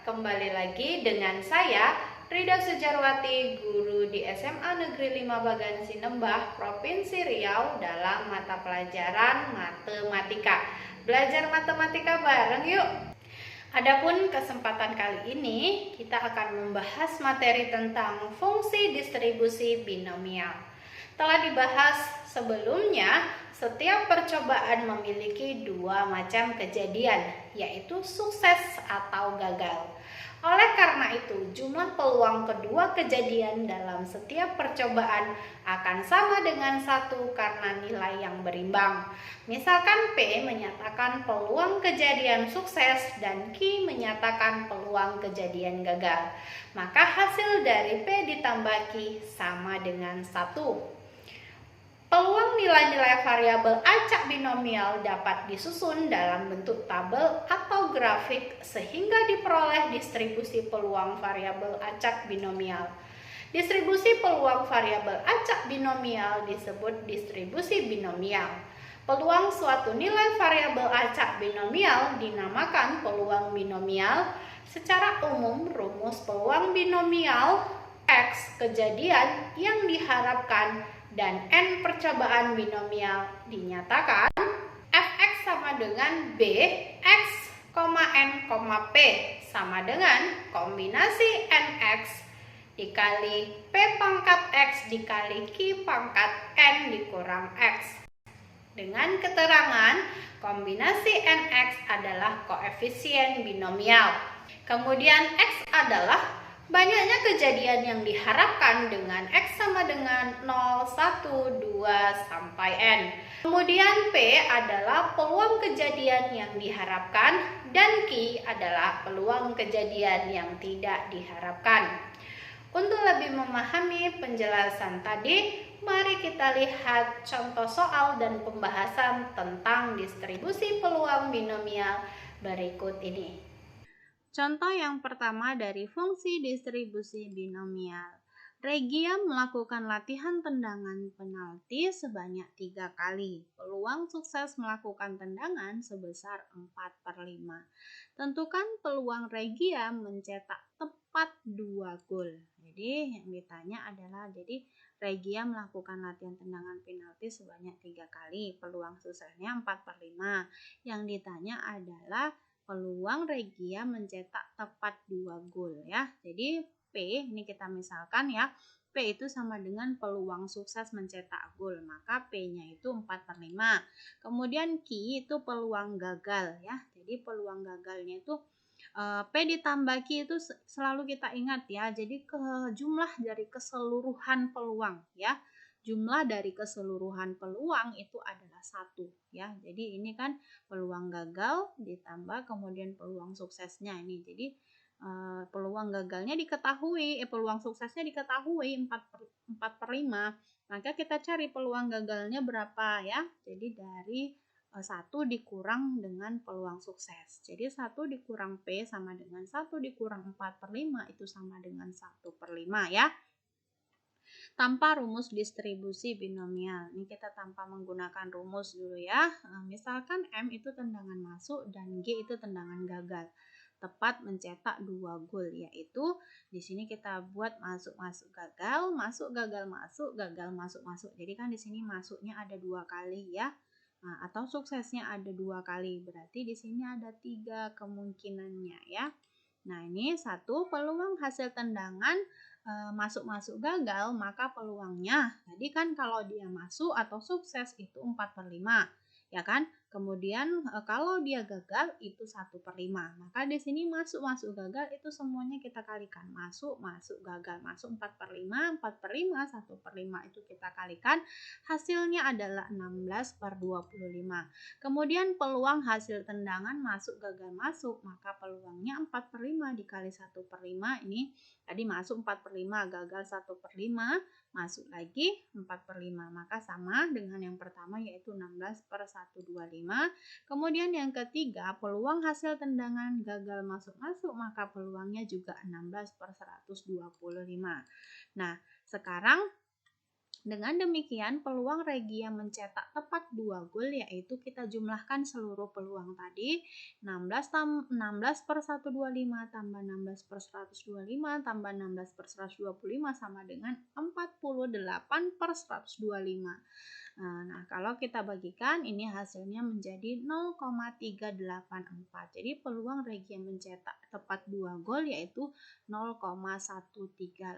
Kembali lagi dengan saya, Rida Sujarwati, guru di SMA Negeri 5 Bagan Sinembah, Provinsi Riau dalam mata pelajaran matematika. Belajar matematika bareng yuk! Adapun kesempatan kali ini, kita akan membahas materi tentang fungsi distribusi binomial. Telah dibahas sebelumnya, setiap percobaan memiliki dua macam kejadian, yaitu sukses atau gagal. Oleh karena itu, jumlah peluang kedua kejadian dalam setiap percobaan akan sama dengan 1 karena nilai yang berimbang. Misalkan P menyatakan peluang kejadian sukses dan Q menyatakan peluang kejadian gagal. Maka hasil dari P ditambah Q sama dengan 1. Peluang nilai-nilai variabel acak binomial dapat disusun dalam bentuk tabel atau grafik sehingga diperoleh distribusi peluang variabel acak binomial. Distribusi peluang variabel acak binomial disebut distribusi binomial. Peluang suatu nilai variabel acak binomial dinamakan peluang binomial. Secara umum, rumus peluang binomial X kejadian yang diharapkan dan N percobaan binomial dinyatakan Fx sama dengan B, X, N, P sama dengan kombinasi Nx dikali P pangkat X dikali Q pangkat N dikurang X. Dengan keterangan kombinasi Nx adalah koefisien binomial. Kemudian X adalah banyaknya kejadian yang diharapkan dengan X sama dengan 0, 1, 2, sampai N. Kemudian P adalah peluang kejadian yang diharapkan dan Q adalah peluang kejadian yang tidak diharapkan. Untuk lebih memahami penjelasan tadi, mari kita lihat contoh soal dan pembahasan tentang distribusi peluang binomial berikut ini. Contoh yang pertama dari fungsi distribusi binomial. Regia melakukan latihan tendangan penalti sebanyak 3 kali. Peluang sukses melakukan tendangan sebesar 4/5. Tentukan peluang Regia mencetak tepat 2 gol. Jadi yang ditanya adalah Regia melakukan latihan tendangan penalti sebanyak 3 kali. Peluang suksesnya 4/5. Yang ditanya adalah peluang Regia mencetak tepat 2 gol ya. Jadi P ini kita misalkan ya, P itu sama dengan peluang sukses mencetak gol, maka P-nya itu 4/5. Kemudian Q itu peluang gagal ya. Jadi peluang gagalnya itu P ditambah Q itu selalu kita ingat ya. Jadi jumlah dari keseluruhan peluang ya. Jumlah dari keseluruhan peluang itu adalah 1 ya. Jadi ini kan peluang gagal ditambah kemudian peluang suksesnya ini. Jadi peluang gagalnya diketahui, peluang suksesnya diketahui 4/5. Maka kita cari peluang gagalnya berapa ya. Jadi dari 1 dikurang dengan peluang sukses. Jadi 1 dikurang P sama dengan 1 dikurang 4/5 itu sama dengan 1/5 ya. Tanpa rumus distribusi binomial. Ini kita tanpa menggunakan rumus dulu ya. Misalkan M itu tendangan masuk dan G itu tendangan gagal. Tepat mencetak 2 gol, yaitu di sini kita buat masuk gagal, masuk gagal masuk, gagal masuk. Jadi kan di sini masuknya ada 2 kali ya. Nah, atau suksesnya ada 2 kali. Berarti di sini ada 3 kemungkinannya ya. Nah, ini 1 peluang hasil tendangan masuk gagal, maka peluangnya tadi kan kalau dia masuk atau sukses itu 4/5 ya kan. Kemudian kalau dia gagal itu 1/5. Maka di sini masuk gagal itu semuanya kita kalikan. Masuk gagal, masuk 4/5, 1/5 itu kita kalikan. Hasilnya adalah 16/25. Kemudian peluang hasil tendangan masuk gagal masuk, maka peluangnya 4/5 dikali 1/5 ini tadi masuk 4/5, gagal 1/5, masuk lagi 4/5. Maka sama dengan yang pertama yaitu 16/125. Kemudian yang ketiga, peluang hasil tendangan gagal masuk, maka peluangnya juga 16/125. Nah, sekarang Dengan demikian, peluang Regia mencetak tepat 2 gol yaitu kita jumlahkan seluruh peluang tadi 16 per 125 tambah 16 per 125 tambah 16 per 125 sama dengan 48 per 125. Nah, kalau kita bagikan ini hasilnya menjadi 0,384. Jadi peluang Regia mencetak tepat 2 gol yaitu 0,1384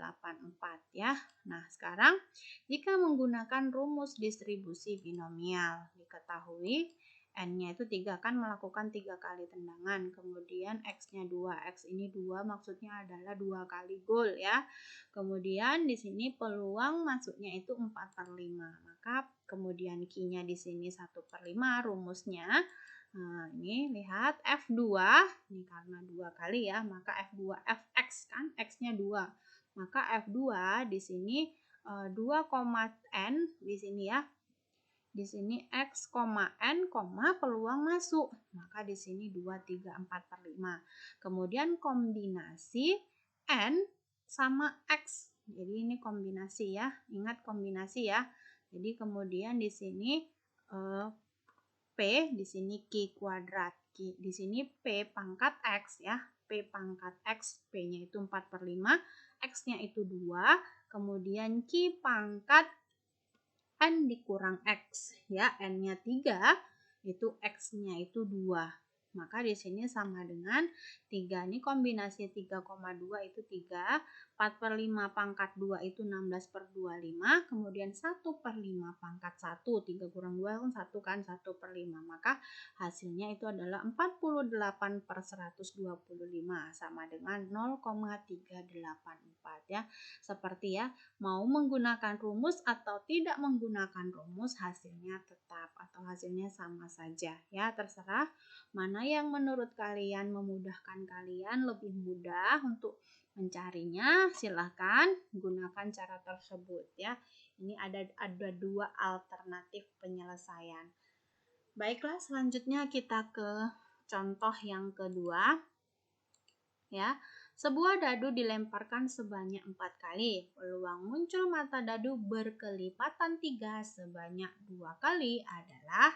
ya. Nah, sekarang jika menggunakan rumus distribusi binomial, diketahui N-nya itu 3 kan melakukan 3 kali tendangan, kemudian X-nya 2, X ini 2 maksudnya adalah 2 kali gol ya. Kemudian di sini peluang masuknya itu 4 per 5, maka kemudian Q-nya di sini 1 per 5 rumusnya. Nah, ini lihat F2, ini karena 2 kali ya, maka F2 Fx kan, X-nya 2. Maka F2 di sini 2, n di sini ya. Di sini X, N, peluang masuk. Maka di sini 2, 3, 4 per 5. Kemudian kombinasi N sama X. Jadi ini kombinasi ya. Ingat kombinasi ya. Jadi kemudian di sini P, di sini Q kuadrat. Di sini P pangkat X ya. P pangkat X, P-nya itu 4 per 5. X-nya itu 2. Kemudian Q pangkat N dikurang X ya, N-nya 3, itu X-nya itu 2. Maka di sini sama dengan 3, ini kombinasi 3,2 itu 3, 4 per 5 pangkat 2 itu 16 per 25, kemudian 1 per 5 pangkat 1, 3 kurang 2 kan 1 kan, 1 per 5, maka hasilnya itu adalah 48 per 125 sama dengan 0,384 ya. Seperti ya, mau menggunakan rumus atau tidak menggunakan rumus hasilnya tetap atau hasilnya sama saja ya, terserah mana yang menurut kalian memudahkan kalian lebih mudah untuk mencarinya, silahkan gunakan cara tersebut ya. Ini ada 2 alternatif penyelesaian. Baiklah, selanjutnya kita ke contoh yang kedua ya. Sebuah dadu dilemparkan sebanyak 4 kali. Peluang muncul mata dadu berkelipatan 3 sebanyak 2 kali adalah,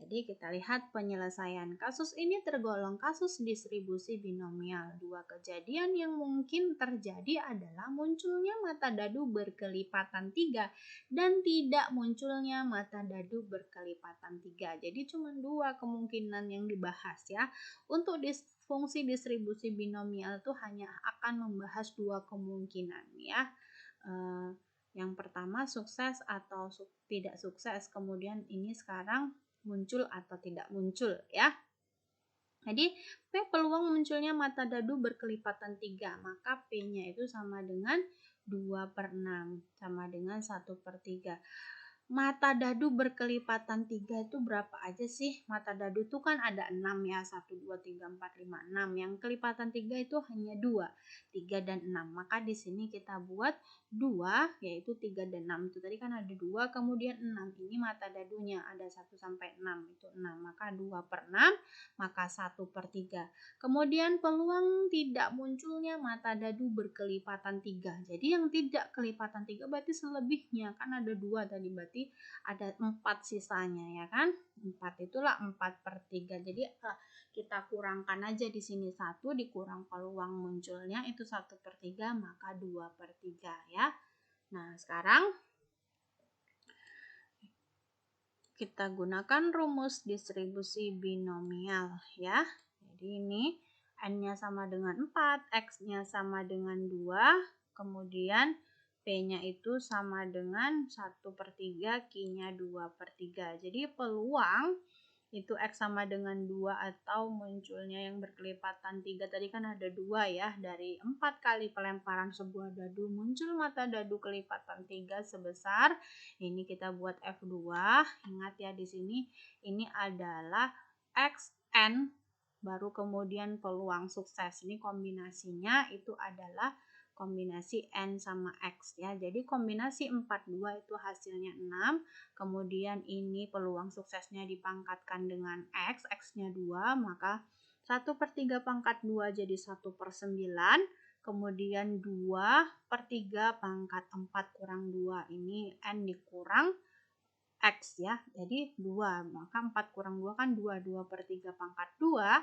jadi kita lihat penyelesaian kasus ini tergolong kasus distribusi binomial. 2 kejadian yang mungkin terjadi adalah munculnya mata dadu berkelipatan 3 dan tidak munculnya mata dadu berkelipatan 3. Jadi cuma 2 kemungkinan yang dibahas ya. Untuk fungsi distribusi binomial itu hanya akan membahas 2 kemungkinan ya. Yang pertama sukses atau tidak sukses, kemudian ini sekarang muncul atau tidak muncul ya. Jadi P peluang munculnya mata dadu berkelipatan 3, maka P-nya itu sama dengan 2 per 6, sama dengan 1 per 3. Mata dadu berkelipatan 3 itu berapa aja sih? Mata dadu itu kan ada 6 ya, 1, 2, 3, 4, 5, 6. Yang kelipatan 3 itu hanya 2, 3 dan 6. Maka di sini kita buat 2, yaitu 3 dan 6. Itu tadi kan ada 2, kemudian 6. Ini mata dadunya, ada 1 sampai 6, itu 6. Maka 2 per 6, maka 1 per 3. Kemudian peluang tidak munculnya mata dadu berkelipatan 3. Jadi yang tidak kelipatan 3 berarti selebihnya, kan ada 2 tadi, berarti ada 4 sisanya ya kan. 4 itulah 4 per 3. Jadi kita kurangkan aja di sini 1 dikurang peluang munculnya itu 1 per 3, maka 2 per 3 ya. Nah, sekarang kita gunakan rumus distribusi binomial ya. Jadi ini N-nya sama dengan 4, X-nya sama dengan 2, kemudian P-nya itu sama dengan 1 per 3, Q-nya 2 per 3. Jadi peluang itu X sama dengan 2 atau munculnya yang berkelipatan 3. Tadi kan ada 2 ya. Dari 4 kali pelemparan sebuah dadu muncul mata dadu kelipatan 3 sebesar, ini kita buat F2. Ingat ya di sini ini adalah XN baru kemudian peluang sukses. Ini kombinasinya itu adalah kombinasi N sama X ya. Jadi kombinasi 42 itu hasilnya 6. Kemudian ini peluang suksesnya dipangkatkan dengan X, X-nya 2, maka 1 per 3 pangkat 2 jadi 1 per 9. kemudian 2/3 pangkat 4 kurang 2 ini N dikurang X ya, jadi 2, maka 4 kurang 2 kan 2, 2/3 pangkat 2,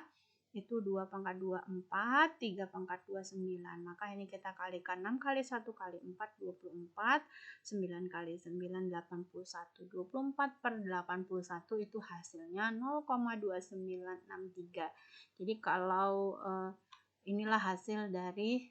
itu 2 pangkat 2, 4, 3 pangkat 2, 9, maka ini kita kalikan 6 kali 1 kali 4, 24, 9 kali 9, 81, 24/81 itu hasilnya 0,2963. Jadi kalau inilah hasil dari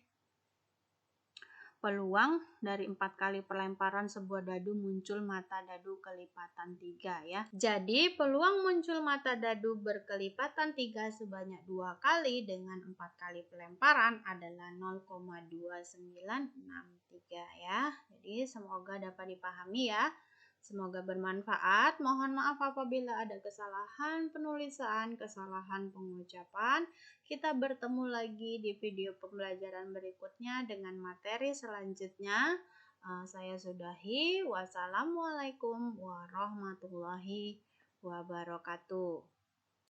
peluang dari 4 kali perlemparan sebuah dadu muncul mata dadu kelipatan 3 ya. Jadi peluang muncul mata dadu berkelipatan 3 sebanyak 2 kali dengan 4 kali pelemparan adalah 0,2963 ya. Jadi semoga dapat dipahami ya. Semoga bermanfaat. Mohon maaf apabila ada kesalahan penulisan, kesalahan pengucapan. Kita bertemu lagi di video pembelajaran berikutnya dengan materi selanjutnya. Saya sudahi. Wassalamualaikum warahmatullahi wabarakatuh.